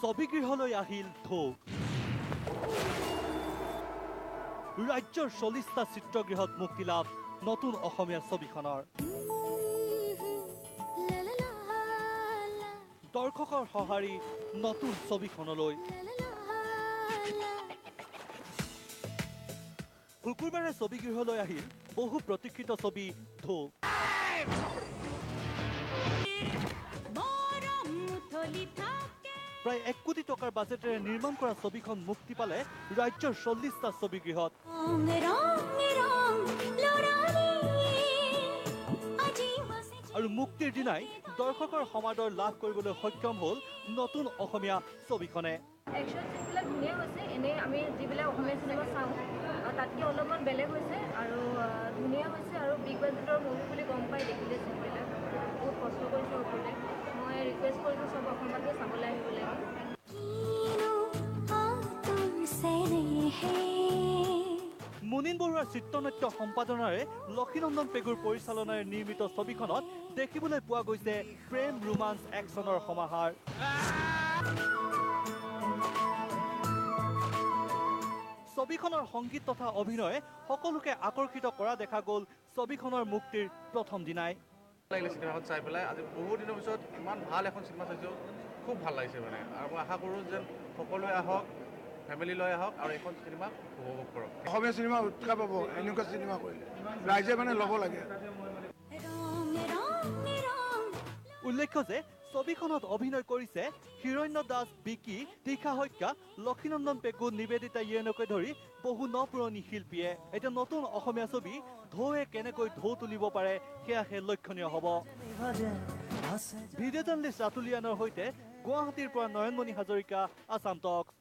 ছবিগৃহলৈ আহিল ঢৌ ৰাজ্যৰ 40টা চিত্ৰগৃহত মুক্তি লাভ নতুন অসমীয়া ছবিখনৰ দৰ্শকৰ সঁহাৰি নতুন ছবিখনলৈ শুকুৰবাৰে ছবিগৃহলৈ আহিল বহু প্ৰতীক্ষিত ছবি ঢৌ প্ৰায় 1 কোটি টকাৰ বাজেটেৰে নিৰ্মাণ কৰা ছবিখন মুক্তি পালে ৰাজ্যৰ 40টা ছবিগৃহত আৰু মুক্তিৰ দিনাই দৰ্শকৰ সমাদৰ লাভ কৰিবলৈ সক্ষম হ'ল নতুন অসমীয়া ছবিখনে একচুৱেলি যিবিলাক ধুনীয়া হৈছে এনেই আমি যিবিলাক অসমীয়া চিনেমা চাওঁ তাতকৈ অলপমান বেলেগ হৈছে আৰু ধুনীয়া হৈছে আৰু বিগ বাজেটৰ মুভি বুলি গম পাই দেখিলে চিনবিলাক বহুত কষ্ট কৰিছোঁ ওপৰতে মই ৰিকুৱেষ্ট কৰিছোঁ চব অসমতে চাবলৈ আহিব লাগে মুনীন বৰুৱাৰ চিত্ৰনাট্য সম্পাদনাৰে লক্ষীনন্দন পেগুৰ পৰিচালনাৰে নিৰ্মিত ছবিখনত দেখিবলৈ পোৱা গৈছে প্ৰেম ৰোমাঞ্চ একশ্যনৰ সমাহাৰ ছবিখনৰ সংগীত তথা অভিনয়ে সকলোকে আকৰ্ষিত কৰা দেখা গ'ল ছবিখনৰ মুক্তিৰ প্ৰথম দিনাই লাগিলে চিনেমাখন চাই পেলাই আজি বহুত দিনৰ পিছত ইমান ভাল এখন চিনেমা চাইছোঁ খুব ভাল লাগিছে মানে আৰু মই আশা কৰোঁ যেন সকলোৱে আহক ফেমিলি লৈ আহক আৰু এখন চিনেমা উপভোগ কৰক অসমীয়া চিনেমা উৎসাহ পাব এনেকুৱা চিনেমা কৰিলে ৰাইজে মানে ল'ব লাগে উল্লেখ্য যে ছবিখনত অভিনয় কৰিছে হিৰণ্য দাস বিকি তীখা শইকীয়া লক্ষীনন্দন পেগু নিবেদিতা ইয়েনকে ধৰি বহু নপুৰণি শিল্পীয়ে এতিয়া নতুন অসমীয়া ছবি ঢৌৱে কেনেকৈ ঢৌ তুলিব পাৰে সেয়াহে লক্ষণীয় হ'ব ভিডিঅ' জাৰ্নেলিষ্ট ৰাতুলিয়ানৰ সৈতে গুৱাহাটীৰ পৰা নয়নমণি হাজৰিকা আছাম টক্স